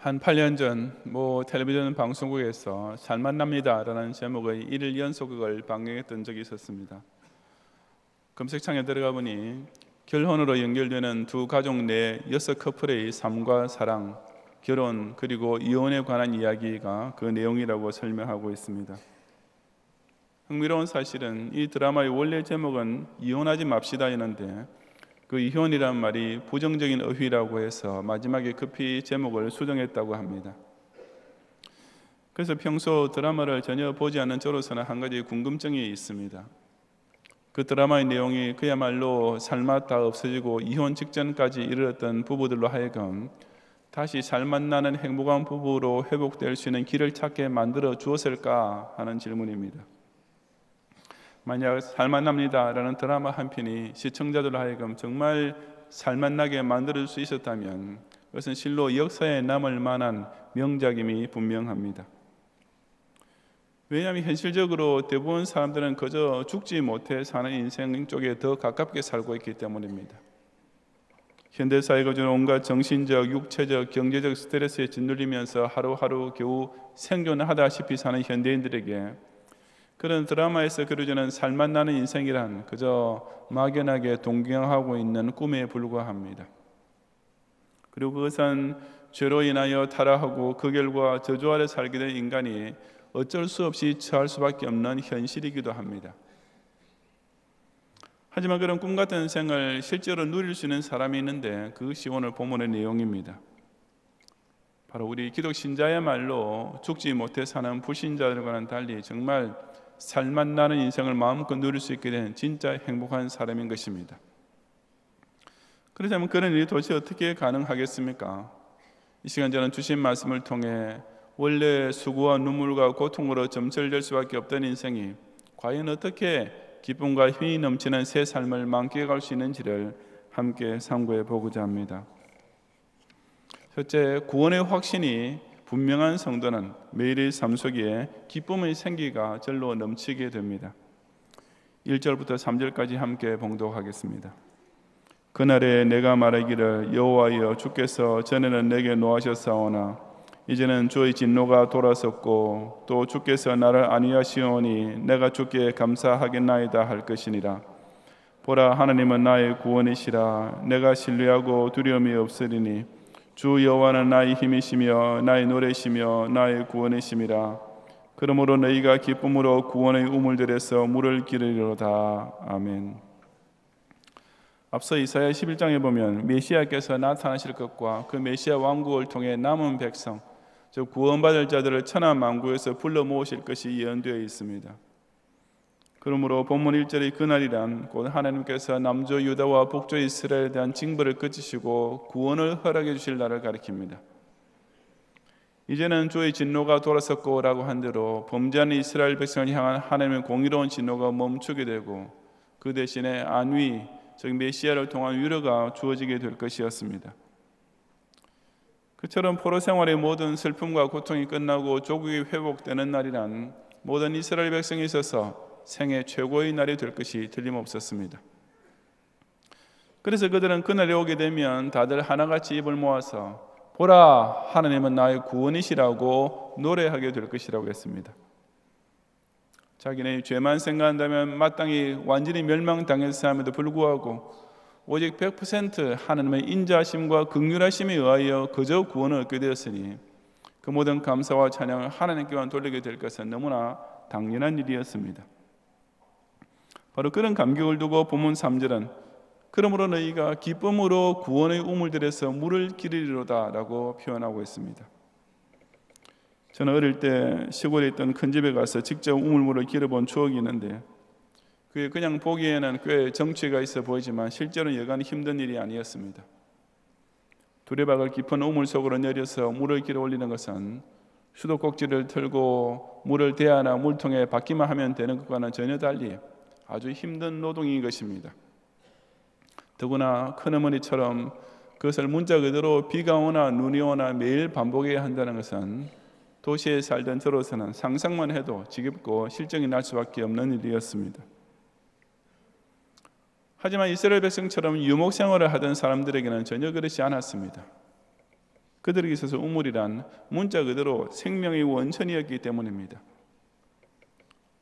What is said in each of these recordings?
한 8년 전 텔레비전 방송국에서 살만납니다라는 제목의 1일 연속극을 방영했던 적이 있었습니다. 검색창에 들어가 보니 결혼으로 연결되는 두 가족 내 6커플의 삶과 사랑, 결혼 그리고 이혼에 관한 이야기가 그 내용이라고 설명하고 있습니다. 흥미로운 사실은 이 드라마의 원래 제목은 이혼하지 맙시다였는데 그 이혼이란 말이 부정적인 어휘라고 해서 마지막에 급히 제목을 수정했다고 합니다. 그래서 평소 드라마를 전혀 보지 않는 저로서는 한 가지 궁금증이 있습니다. 그 드라마의 내용이 그야말로 삶아 다 없어지고 이혼 직전까지 이르렀던 부부들로 하여금 다시 잘 만나는 행복한 부부로 회복될 수 있는 길을 찾게 만들어 주었을까 하는 질문입니다. 만약 살만납니다라는 드라마 한 편이 시청자들로 하여금 정말 살만나게 만들 수 있었다면 그것은 실로 역사에 남을 만한 명작임이 분명합니다. 왜냐하면 현실적으로 대부분 사람들은 그저 죽지 못해 사는 인생 쪽에 더 가깝게 살고 있기 때문입니다. 현대사회가 주는 온갖 정신적, 육체적, 경제적 스트레스에 짓눌리면서 하루하루 겨우 생존하다시피 사는 현대인들에게 그런 드라마에서 그려주는 살맛나는 인생이란 그저 막연하게 동경하고 있는 꿈에 불과합니다. 그리고 그것은 죄로 인하여 타락하고 그 결과 저주 아래 살게 된 인간이 어쩔 수 없이 처할 수밖에 없는 현실이기도 합니다. 하지만 그런 꿈같은 생을 실제로 누릴 수 있는 사람이 있는데 그것이 오늘 본문의 내용입니다. 바로 우리 기독 신자야말로 죽지 못해 사는 불신자들과는 달리 정말 살맛나는 인생을 마음껏 누릴 수 있게 된 진짜 행복한 사람인 것입니다. 그렇다면 그런 일이 도대체 어떻게 가능하겠습니까? 이 시간 저는 주신 말씀을 통해 원래 수고와 눈물과 고통으로 점철될 수밖에 없던 인생이 과연 어떻게 기쁨과 힘이 넘치는 새 삶을 만끽할 수 있는지를 함께 상고해 보고자 합니다. 첫째, 구원의 확신이 분명한 성도는 매일의 삶 속에 기쁨의 생기가 절로 넘치게 됩니다. 1절부터 3절까지 함께 봉독하겠습니다. 그날에 내가 말하기를 여호와여 주께서 전에는 내게 노하셨사오나 이제는 주의 진노가 돌아섰고 또 주께서 나를 안위하시오니 내가 주께 감사하겠나이다 할 것이니라. 보라 하나님은 나의 구원이시라. 내가 신뢰하고 두려움이 없으리니 주 여호와는 나의 힘이시며 나의 노래시며 나의 구원이심이라. 그러므로 너희가 기쁨으로 구원의 우물들에서 물을 기르리로다. 아멘. 앞서 이사야 11장에 보면 메시아께서 나타나실 것과 그 메시아 왕국을 통해 남은 백성, 즉 구원받을 자들을 천하 만국에서 불러 모으실 것이 예언되어 있습니다. 그러므로 본문 1절의 그날이란 곧 하나님께서 남조 유다와 북조 이스라엘에 대한 징벌을 그치시고 구원을 허락해 주실 날을 가리킵니다. 이제는 주의 진노가 돌아섰고 라고 한 대로 범죄하는 이스라엘 백성을 향한 하나님의 공의로운 진노가 멈추게 되고 그 대신에 안위, 즉 메시아를 통한 위로가 주어지게 될 것이었습니다. 그처럼 포로 생활의 모든 슬픔과 고통이 끝나고 조국이 회복되는 날이란 모든 이스라엘 백성에 있어서 생애 최고의 날이 될 것이 틀림없었습니다. 그래서 그들은 그날이 오게 되면 다들 하나같이 입을 모아서 보라 하나님은 나의 구원이시라고 노래하게 될 것이라고 했습니다. 자기네 죄만 생각한다면 마땅히 완전히 멸망당했을 함에도 불구하고 오직 100% 하나님의 인자하심과 긍휼하심에 의하여 그저 구원을 얻게 되었으니 그 모든 감사와 찬양을 하나님께만 돌리게 될 것은 너무나 당연한 일이었습니다. 바로 그런 감격을 두고 본문 3절은 그러므로 너희가 기쁨으로 구원의 우물들에서 물을 기르리로다 라고 표현하고 있습니다. 저는 어릴 때 시골에 있던 큰 집에 가서 직접 우물물을 길어본 추억이 있는데 그게 그냥 보기에는 꽤 정취가 있어 보이지만 실제로는 여간 힘든 일이 아니었습니다. 두레박을 깊은 우물 속으로 내려서 물을 길어 올리는 것은 수도꼭지를 틀고 물을 대야나 물통에 받기만 하면 되는 것과는 전혀 달리 아주 힘든 노동인 것입니다. 더구나 큰어머니처럼 그것을 문자 그대로 비가 오나 눈이 오나 매일 반복해야 한다는 것은 도시에 살던 저로서는 상상만 해도 지겹고 실정이 날 수밖에 없는 일이었습니다. 하지만 이스라엘 백성처럼 유목 생활을 하던 사람들에게는 전혀 그렇지 않았습니다. 그들에게 있어서 우물이란 문자 그대로 생명의 원천이었기 때문입니다.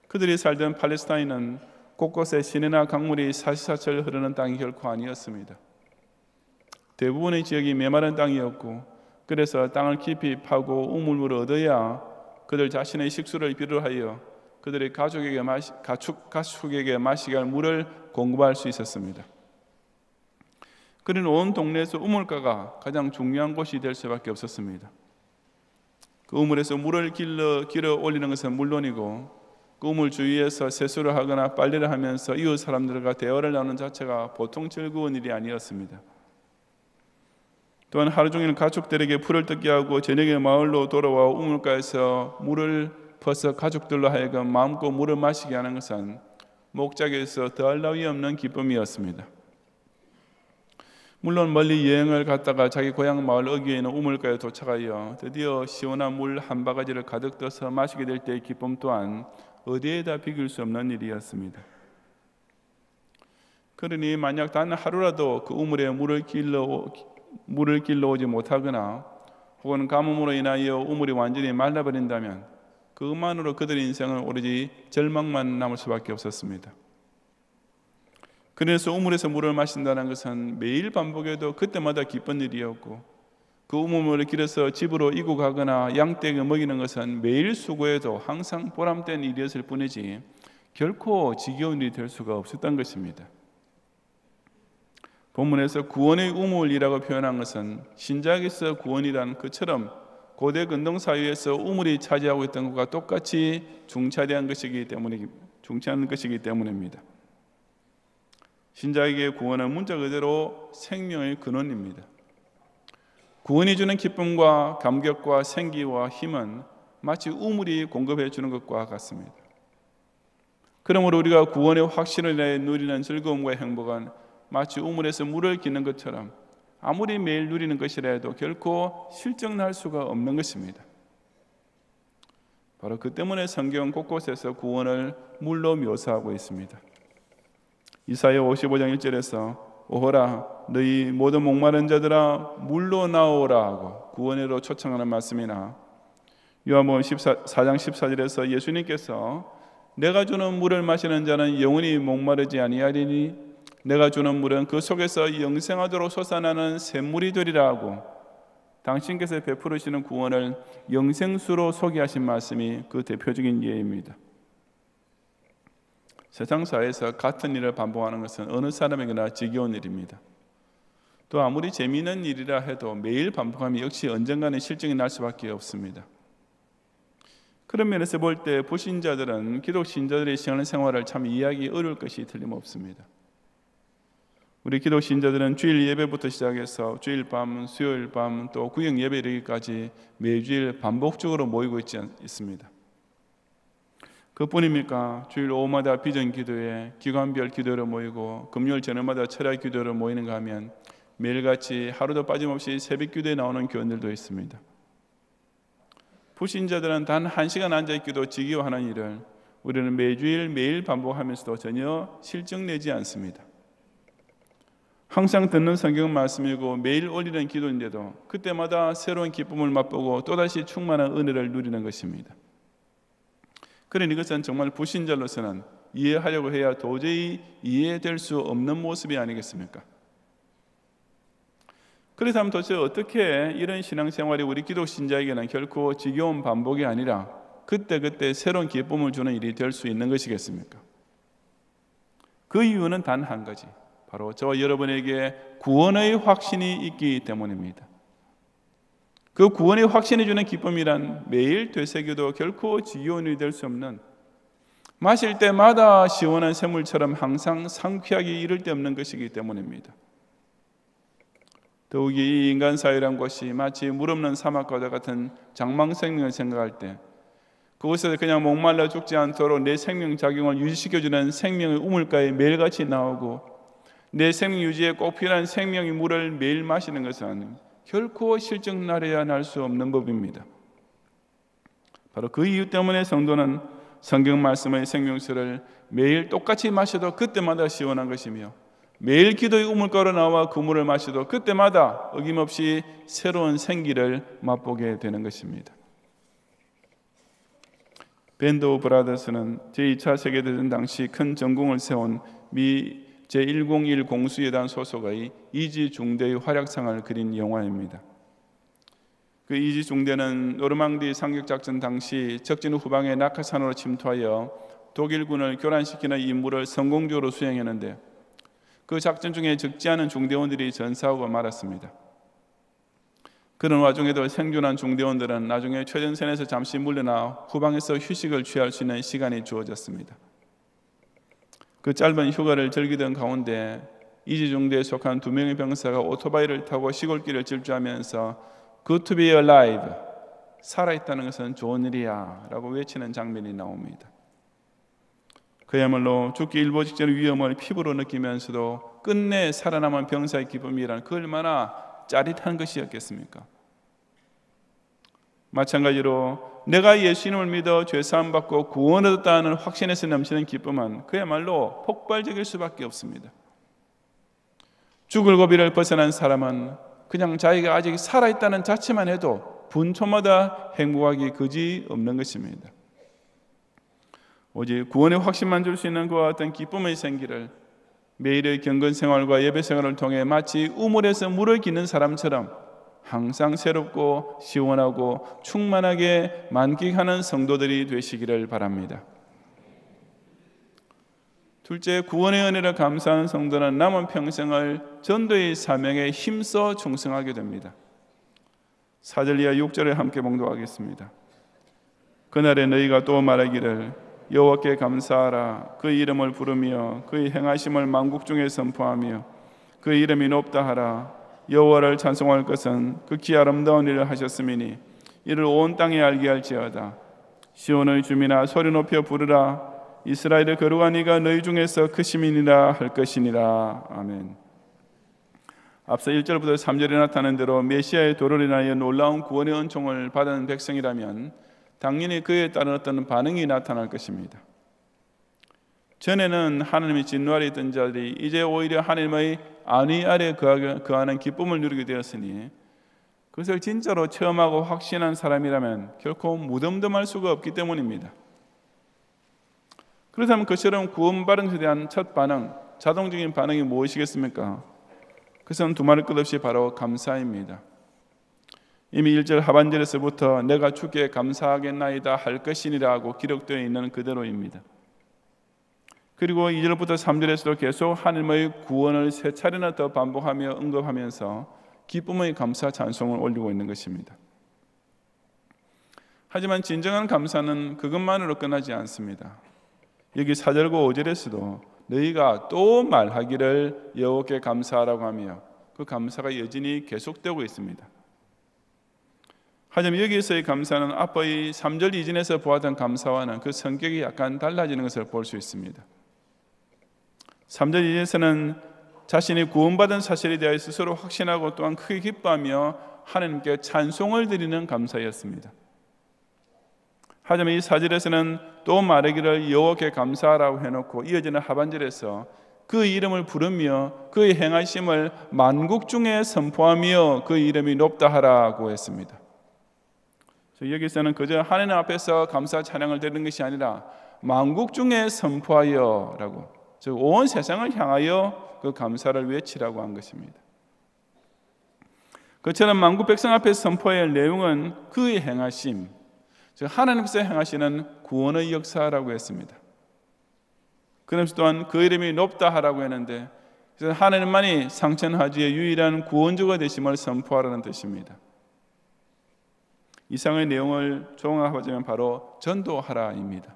그들이 살던 팔레스타인은 곳곳에 시내나 강물이 사시사철 흐르는 땅이 결코 아니었습니다. 대부분의 지역이 메마른 땅이었고, 그래서 땅을 깊이 파고 우물물을 얻어야 그들 자신의 식수를 비료하여 그들의 가축에게 마시게 할 물을 공급할 수 있었습니다. 그는 온 동네에서 우물가가 가장 중요한 곳이 될 수밖에 없었습니다. 그 우물에서 물을 길어 올리는 것은 물론이고, 그 우물 주위에서 세수를 하거나 빨래를 하면서 이웃 사람들과 대화를 나누는 자체가 보통 즐거운 일이 아니었습니다. 또한 하루 종일 가축들에게 풀을 뜯게 하고 저녁에 마을로 돌아와 우물가에서 물을 퍼서 가축들로 하여금 마음껏 물을 마시게 하는 것은 목장에서 더할 나위 없는 기쁨이었습니다. 물론 멀리 여행을 갔다가 자기 고향 마을 어귀에 있는 우물가에 도착하여 드디어 시원한 물 한 바가지를 가득 떠서 마시게 될 때의 기쁨 또한 어디에다 비길 수 없는 일이었습니다. 그러니 만약 단 하루라도 그 우물에 물을 길러 오지 못하거나 혹은 가뭄으로 인하여 우물이 완전히 말라버린다면 그것만으로 그들의 인생은 오로지 절망만 남을 수밖에 없었습니다. 그래서 우물에서 물을 마신다는 것은 매일 반복해도 그때마다 기쁜 일이었고, 그 우물물을 길어서 집으로 이고 가거나 양떼에게 먹이는 것은 매일 수고해도 항상 보람된 일이었을 뿐이지 결코 지겨운 일이 될 수가 없었던 것입니다. 본문에서 구원의 우물이라고 표현한 것은 신약에서 구원이란 그처럼 고대 근동 사회에서 우물이 차지하고 있던 것과 똑같이 중차대한 것이기 때문입니다. 신자에게 구원은 문자 그대로 생명의 근원입니다. 구원이 주는 기쁨과 감격과 생기와 힘은 마치 우물이 공급해 주는 것과 같습니다. 그러므로 우리가 구원의 확신을 내어 누리는 즐거움과 행복은 마치 우물에서 물을 기는 것처럼 아무리 매일 누리는 것이라 해도 결코 실증날 수가 없는 것입니다. 바로 그 때문에 성경 곳곳에서 구원을 물로 묘사하고 있습니다. 이사야 55장 1절에서 오호라 너희 모든 목마른 자들아 물로 나오라 하고 구원으로 초청하는 말씀이나 요한복음 4장 14절에서 예수님께서 내가 주는 물을 마시는 자는 영원히 목마르지 아니하리니 내가 주는 물은 그 속에서 영생하도록 솟아나는 샘물이 되리라 하고 당신께서 베푸시는 구원을 영생수로 소개하신 말씀이 그 대표적인 예입니다. 세상사에서 같은 일을 반복하는 것은 어느 사람에게나 지겨운 일입니다. 또 아무리 재미있는 일이라 해도 매일 반복하면 역시 언젠가는 실증이 날 수밖에 없습니다. 그런 면에서 볼 때 불신자들은 기독 신자들의 신앙생활을 참 이해하기 어려울 것이 틀림없습니다. 우리 기독 신자들은 주일 예배부터 시작해서 주일 밤, 수요일 밤, 또 구역 예배 이르기까지 매주일 반복적으로 모이고 있습니다. 그뿐입니까? 주일 오후마다 비전 기도회, 기관별 기도로 모이고 금요일 저녁마다 철야 기도로 모이는가 하면 매일같이 하루도 빠짐없이 새벽 기도에 나오는 교원들도 있습니다. 불신자들은 단 1시간 앉아있기도 지겨워하는 일을 우리는 매주일 매일 반복하면서도 전혀 실증내지 않습니다. 항상 듣는 성경 말씀이고 매일 올리는 기도인데도 그때마다 새로운 기쁨을 맛보고 또다시 충만한 은혜를 누리는 것입니다. 그러니 이것은 정말 불신자로서는 이해하려고 해야 도저히 이해될 수 없는 모습이 아니겠습니까? 그렇다면 도대체 어떻게 이런 신앙생활이 우리 기독 신자에게는 결코 지겨운 반복이 아니라 그때그때 새로운 기쁨을 주는 일이 될 수 있는 것이겠습니까? 그 이유는 단 한 가지, 바로 저와 여러분에게 구원의 확신이 있기 때문입니다. 그 구원의 확신이 주는 기쁨이란 매일 되새겨도 결코 지겨운 일이 될 수 없는, 마실 때마다 시원한 샘물처럼 항상 상쾌하게 이를 데 없는 것이기 때문입니다. 더욱이 이 인간 사회란 것이 마치 물 없는 사막과 같은 장망생명을 생각할 때 그곳에서 그냥 목말라 죽지 않도록 내 생명 작용을 유지시켜주는 생명의 우물가에 매일같이 나오고 내 생명 유지에 꼭 필요한 생명의 물을 매일 마시는 것은 결코 실증나려야 날 수 없는 법입니다. 바로 그 이유 때문에 성도는 성경 말씀의 생명수를 매일 똑같이 마셔도 그때마다 시원한 것이며 매일 기도의 우물가로 나와 그 물을 마셔도 그때마다 어김없이 새로운 생기를 맛보게 되는 것입니다. 밴드 오브 브라더스는 제2차 세계대전 당시 큰 전공을 세운 미 제101 공수여단 소속의 이지 중대의 활약상을 그린 영화입니다. 그 이지 중대는 노르망디 상륙작전 당시 적진 후방의 낙하산으로 침투하여 독일군을 교란시키는 임무를 성공적으로 수행했는데 그 작전 중에 적지 않은 중대원들이 전사하고 말았습니다. 그런 와중에도 생존한 중대원들은 나중에 최전선에서 잠시 물러나 후방에서 휴식을 취할 수 있는 시간이 주어졌습니다. 그 짧은 휴가를 즐기던 가운데 이지 중대에 속한 2명의 병사가 오토바이를 타고 시골길을 질주하면서 Good to be alive, 살아있다는 것은 좋은 일이야 라고 외치는 장면이 나옵니다. 그야말로 죽기 일보 직전 위험을 피부로 느끼면서도 끝내 살아남은 병사의 기쁨이란 그 얼마나 짜릿한 것이었겠습니까? 마찬가지로 내가 예수님을 믿어 죄사함 받고 구원을 얻었다는 확신에서 넘치는 기쁨은 그야말로 폭발적일 수밖에 없습니다. 죽을 고비를 벗어난 사람은 그냥 자기가 아직 살아있다는 자체만 해도 분초마다 행복하기 그지없는 것입니다. 오직 구원의 확신만 줄 수 있는 그와 같은 기쁨의 생기를 매일의 경건 생활과 예배 생활을 통해 마치 우물에서 물을 기는 사람처럼 항상 새롭고 시원하고 충만하게 만끽하는 성도들이 되시기를 바랍니다. 둘째, 구원의 은혜를 감사하는 성도는 남은 평생을 전도의 사명에 힘써 충성하게 됩니다. 4절 이하 6절을 함께 봉독하겠습니다. 그날에 너희가 또 말하기를 여호와께 감사하라. 그의 이름을 부르며 그의 행하심을 만국 중에 선포하며 그의 이름이 높다 하라. 여호와를 찬송할 것은 극히 아름다운 일을 하셨음이니 이를 온 땅에 알게 할지어다. 시온의 주민아 소리 높여 부르라. 이스라엘의 거룩한 이가 너희 중에서 크심이니라 할 것이니라. 아멘. 앞서 1절부터 3절에 나타난 대로 메시아의 도를 인하여 놀라운 구원의 은총을 받은 백성이라면 당연히 그에 따른 어떤 반응이 나타날 것입니다. 전에는 하나님의 진노아래 있던 자들이 이제 오히려 하나님의 안위 아래 거하는 기쁨을 누리게 되었으니 그것을 진짜로 체험하고 확신한 사람이라면 결코 무덤덤할 수가 없기 때문입니다. 그렇다면 그처럼 구원받은 것에 대한 첫 반응, 자동적인 반응이 무엇이겠습니까? 그것은 두말할 것 없이 바로 감사입니다. 이미 1절 하반절에서부터 내가 주께 감사하겠나이다 할 것이니라 하고 기록되어 있는 그대로입니다. 그리고 2절부터 3절에서도 계속 하나님의 구원을 세 차례나 더 반복하며 언급하면서 기쁨의 감사 찬송을 올리고 있는 것입니다. 하지만 진정한 감사는 그것만으로 끝나지 않습니다. 여기 4절과 5절에서도 너희가 또 말하기를 여호와께 감사하라고 하며 그 감사가 여전히 계속되고 있습니다. 하지만 여기에서의 감사는 앞의 3절 이전에서 보았던 감사와는 그 성격이 약간 달라지는 것을 볼 수 있습니다. 3절 이전에서는 자신이 구원받은 사실에 대해 스스로 확신하고 또한 크게 기뻐하며 하나님께 찬송을 드리는 감사였습니다. 하지만 이 4절에서는 또 말하기를 여호와께 감사하라고 해놓고 이어지는 하반절에서 그 이름을 부르며 그의 행하심을 만국 중에 선포하며 그 이름이 높다 하라고 했습니다. 여기서는 그저 하나님 앞에서 감사 찬양을 드리는 것이 아니라 만국 중에 선포하여 라고, 즉 온 세상을 향하여 그 감사를 외치라고 한 것입니다. 그처럼 만국 백성 앞에서 선포해야 할 내용은 그의 행하심, 즉 하나님께서 행하시는 구원의 역사라고 했습니다. 그러면서 또한 그 이름이 높다 하라고 했는데 그래서 하나님만이 상천하지의 유일한 구원주가 되심을 선포하라는 뜻입니다. 이상의 내용을 종합하자면 바로 전도하라입니다.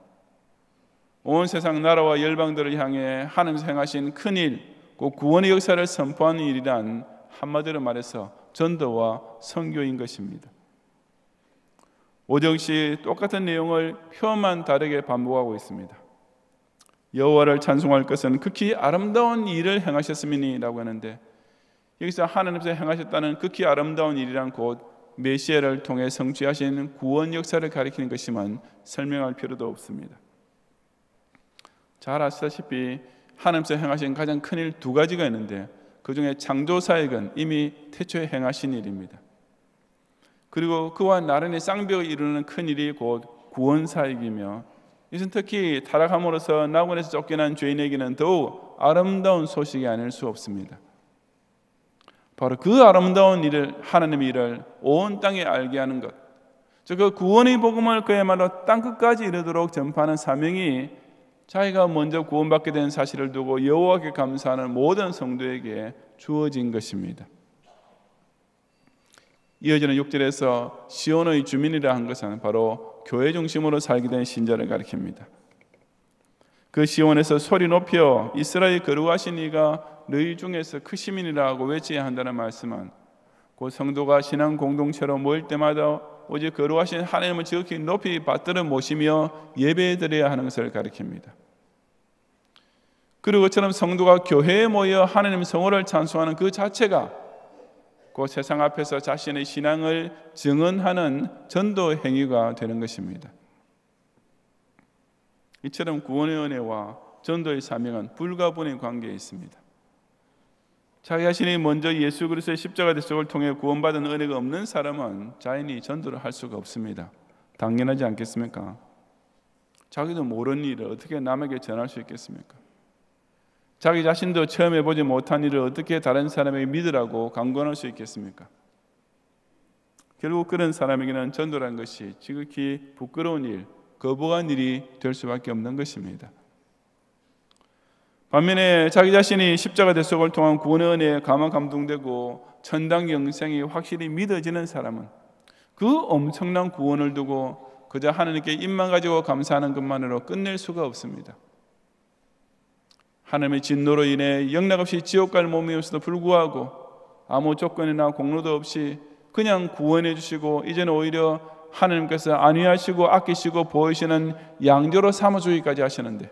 온 세상 나라와 열방들을 향해 하나님께서 행하신 큰일, 그 구원의 역사를 선포하는 일이란 한마디로 말해서 전도와 선교인 것입니다. 5절씩 똑같은 내용을 표현만 다르게 반복하고 있습니다. 여호와를 찬송할 것은 극히 아름다운 일을 행하셨음이니라고 하는데 여기서 하나님께서 행하셨다는 극히 아름다운 일이란 곧 메시아를 통해 성취하신 구원 역사를 가리키는 것이면 설명할 필요도 없습니다. 잘 아시다시피 하나님께서 행하신 가장 큰 일 두 가지가 있는데 그 중에 창조사역은 이미 태초에 행하신 일입니다. 그리고 그와 나란히 쌍벽을 이루는 큰 일이 곧 구원사역이며 이것은 특히 타락함으로써 낙원에서 쫓겨난 죄인에게는 더욱 아름다운 소식이 아닐 수 없습니다. 바로 그 아름다운 일을 하나님의 일을 온 땅에 알게 하는 것, 즉 그 구원의 복음을 그야말로 땅끝까지 이르도록 전파하는 사명이 자기가 먼저 구원받게 된 사실을 두고 여호와께 감사하는 모든 성도에게 주어진 것입니다. 이어지는 6절에서 시온의 주민이라 한 것은 바로 교회 중심으로 살게 된 신자를 가리킵니다. 그 시온에서 소리 높여 이스라엘 거룩하신 이가 너희 중에서 크시민이라 하고 외쳐야 한다는 말씀은 그 성도가 신앙 공동체로 모일 때마다 오직 거룩하신 하나님을 지극히 높이 받들어 모시며 예배드려야 하는 것을 가리킵니다. 그리고 그처럼 성도가 교회에 모여 하나님 성호를 찬송하는 그 자체가 그 세상 앞에서 자신의 신앙을 증언하는 전도 행위가 되는 것입니다. 이처럼 구원의 은혜와 전도의 사명은 불가분의 관계에 있습니다. 자기 자신이 먼저 예수 그리스도의 십자가 대속을 통해 구원받은 은혜가 없는 사람은 자연히 전도를 할 수가 없습니다. 당연하지 않겠습니까? 자기도 모르는 일을 어떻게 남에게 전할 수 있겠습니까? 자기 자신도 처음 해보지 못한 일을 어떻게 다른 사람에게 믿으라고 강권할 수 있겠습니까? 결국 그런 사람에게는 전도라는 것이 지극히 부끄러운 일, 거부한 일이 될 수밖에 없는 것입니다. 반면에 자기 자신이 십자가 대속을 통한 구원의 은혜에 가만 감동되고 천당 영생이 확실히 믿어지는 사람은 그 엄청난 구원을 두고 그저 하나님께 입만 가지고 감사하는 것만으로 끝낼 수가 없습니다. 하나님의 진노로 인해 영락없이 지옥 갈 몸이었음에도 불구하고 아무 조건이나 공로도 없이 그냥 구원해 주시고 이제는 오히려 하나님께서 안위하시고 아끼시고 보이시는 양조로 삼아주기까지 하시는데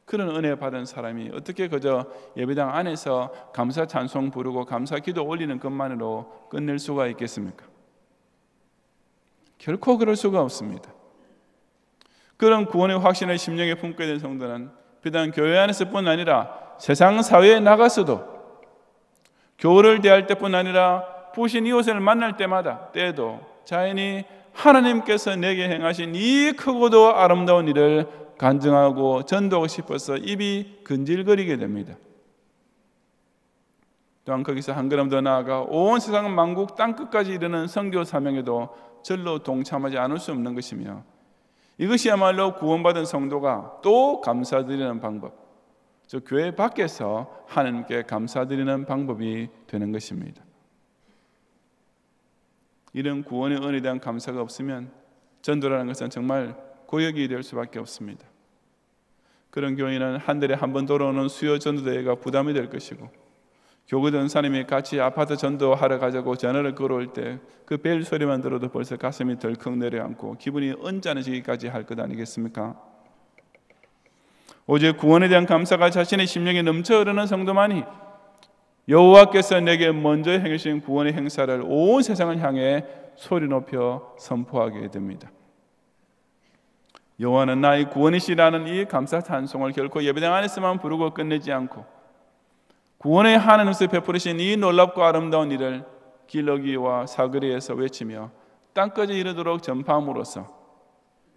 그런 은혜 받은 사람이 어떻게 그저 예배당 안에서 감사 찬송 부르고 감사 기도 올리는 것만으로 끝낼 수가 있겠습니까? 결코 그럴 수가 없습니다. 그런 구원의 확신을 심령에 품게 된 성도는 비단 교회 안에서뿐 아니라 세상 사회에 나가서도 교우를 대할 때뿐 아니라 부신 이웃을 만날 때도 자연히 하나님께서 내게 행하신 이 크고도 아름다운 일을 간증하고 전도하고 싶어서 입이 근질거리게 됩니다. 또한 거기서 한 걸음 더 나아가 온 세상 만국 땅끝까지 이르는 선교 사명에도 절로 동참하지 않을 수 없는 것이며 이것이야말로 구원받은 성도가 또 감사드리는 방법, 즉 교회 밖에서 하나님께 감사드리는 방법이 되는 것입니다. 이런 구원의 은혜에 대한 감사가 없으면 전도라는 것은 정말 고역이 될 수밖에 없습니다. 그런 교회는 한 달에 한 번 돌아오는 수요 전도대회가 부담이 될 것이고 교구 전사님이 같이 아파트 전도하러 가자고 전화를 걸어올 때 그 벨 소리만 들어도 벌써 가슴이 덜컥 내려앉고 기분이 언짢아지기까지 할 것 아니겠습니까? 오직 구원에 대한 감사가 자신의 심령에 넘쳐 흐르는 성도만이 여호와께서 내게 먼저 행하신 구원의 행사를 온 세상을 향해 소리 높여 선포하게 됩니다. 여호와는 나의 구원이시라는 이 감사 찬송을 결코 예배당 안에서만 부르고 끝내지 않고 구원의 하나님께서 베푸르신 이 놀랍고 아름다운 일을 길러기와 사거리에서 외치며 땅까지 이르도록 전파함으로써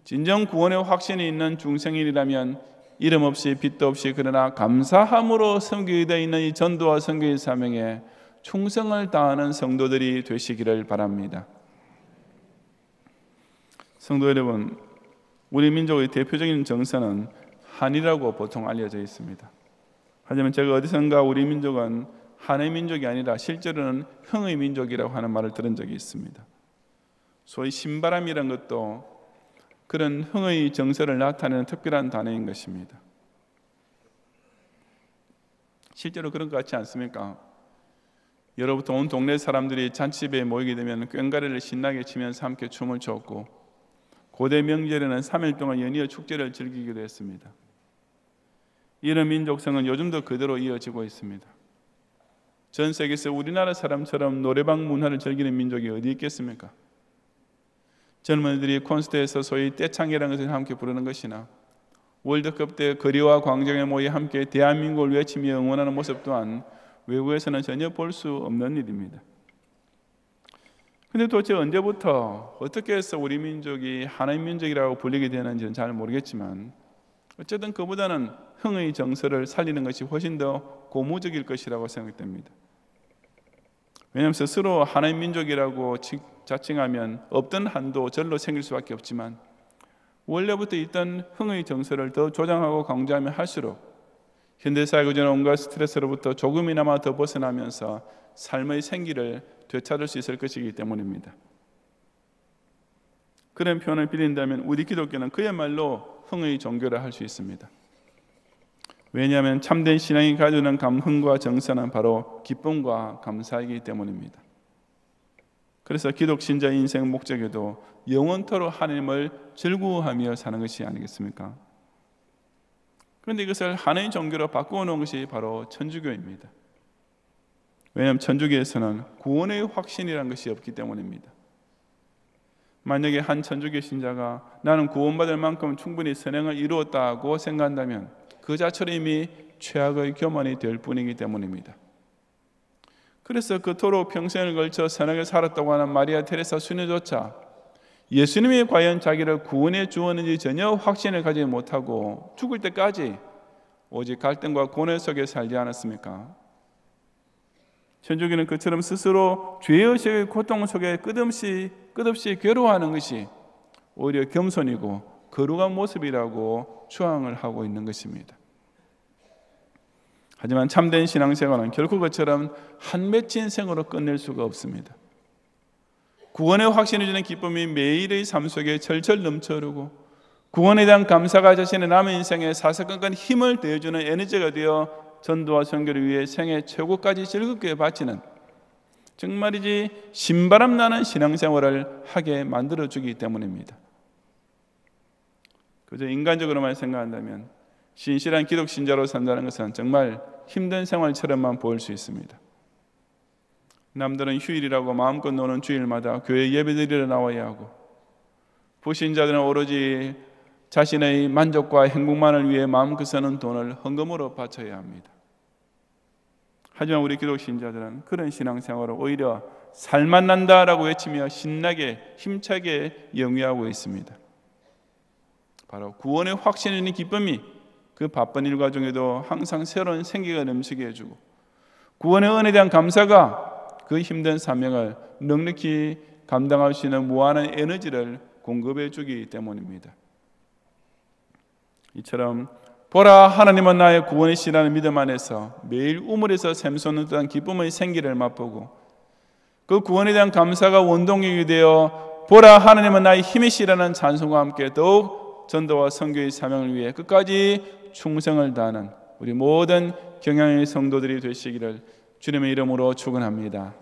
진정 구원의 확신이 있는 중생인이라면 이름 없이 빚도 없이 그러나 감사함으로 섬기게 되어 있는 이 전도와 선교의 사명에 충성을 다하는 성도들이 되시기를 바랍니다. 성도 여러분, 우리 민족의 대표적인 정서는 한이라고 보통 알려져 있습니다. 하지만 제가 어디선가 우리 민족은 한의 민족이 아니라 실제로는 흥의 민족이라고 하는 말을 들은 적이 있습니다. 소위 신바람이란 것도 그런 흥의 정서를 나타내는 특별한 단어인 것입니다. 실제로 그런 것 같지 않습니까? 예로부터 온 동네 사람들이 잔치집에 모이게 되면 꽹과리를 신나게 치면서 함께 춤을 췄고 고대 명절에는 3일 동안 연이어 축제를 즐기기도 했습니다. 이런 민족성은 요즘도 그대로 이어지고 있습니다. 전 세계에서 우리나라 사람처럼 노래방 문화를 즐기는 민족이 어디 있겠습니까? 젊은이들이 콘서트에서 소위 떼창이라는 것을 함께 부르는 것이나 월드컵 때 거리와 광장에 모여 함께 대한민국을 외치며 응원하는 모습 또한 외국에서는 전혀 볼 수 없는 일입니다. 근데 도대체 언제부터 어떻게 해서 우리 민족이 하나님 민족이라고 불리게 되는지는 잘 모르겠지만 어쨌든 그보다는 흥의 정서를 살리는 것이 훨씬 더 고무적일 것이라고 생각됩니다. 왜냐하면 스스로 하나님 민족이라고 자칭하면 없던 한도 절로 생길 수밖에 없지만 원래부터 있던 흥의 정서를 더 조장하고 강조하면 할수록 현대사회가 주는 온갖 스트레스로부터 조금이나마 더 벗어나면서 삶의 생기를 되찾을 수 있을 것이기 때문입니다. 그런 표현을 빌린다면 우리 기독교는 그야말로 흥의 종교라 할 수 있습니다. 왜냐하면 참된 신앙이 가져오는 감흥과 정서는 바로 기쁨과 감사이기 때문입니다. 그래서 기독 신자의 인생 목적에도 영원토록 하나님을 즐거워하며 사는 것이 아니겠습니까? 그런데 이것을 하나의 종교로 바꾸어 놓은 것이 바로 천주교입니다. 왜냐하면 천주교에서는 구원의 확신이라는 것이 없기 때문입니다. 만약에 한 천주교 신자가 나는 구원받을 만큼 충분히 선행을 이루었다고 생각한다면 그 자체로 이미 최악의 교만이 될 뿐이기 때문입니다. 그래서 그토록 평생을 걸쳐 선하게 살았다고 하는 마리아 테레사 수녀조차 예수님이 과연 자기를 구원해 주었는지 전혀 확신을 가지지 못하고 죽을 때까지 오직 갈등과 고뇌 속에 살지 않았습니까? 천주교는 그처럼 스스로 죄의식의 고통 속에 끝없이 괴로워하는 것이 오히려 겸손이고 거룩한 모습이라고 추앙을 하고 있는 것입니다. 하지만 참된 신앙생활은 결코 그처럼 한 맺힌 생으로 끝낼 수가 없습니다. 구원의 확신을 주는 기쁨이 매일의 삶 속에 철철 넘쳐흐르고 구원에 대한 감사가 자신의 남은 인생에 사사건건 힘을 더해주는 에너지가 되어 전도와 선교를 위해 생애 최고까지 즐겁게 바치는 정말이지 신바람 나는 신앙생활을 하게 만들어주기 때문입니다. 그저 인간적으로만 생각한다면 신실한 기독 신자로 산다는 것은 정말 힘든 생활처럼만 보일 수 있습니다. 남들은 휴일이라고 마음껏 노는 주일마다 교회 예배드리러 나와야 하고 불신자들은 오로지 자신의 만족과 행복만을 위해 마음껏 쓰는 돈을 헌금으로 바쳐야 합니다. 하지만 우리 기독 신자들은 그런 신앙생활을 오히려 살만 난다라고 외치며 신나게 힘차게 영위하고 있습니다. 바로 구원의 확신이 있는 기쁨이 그 바쁜 일과 중에도 항상 새로운 생기가 넘치게 해주고 구원의 은혜에 대한 감사가 그 힘든 사명을 넉넉히 감당할 수 있는 무한한 에너지를 공급해 주기 때문입니다. 이처럼 보라 하나님은 나의 구원이시라는 믿음 안에서 매일 우물에서 샘솟는 듯한 기쁨의 생기를 맛보고 그 구원에 대한 감사가 원동력이 되어 보라 하나님은 나의 힘이시라는 찬송과 함께 더욱 전도와 선교의 사명을 위해 끝까지 충성을 다하는 우리 모든 경양의 성도들이 되시기를 주님의 이름으로 축원합니다.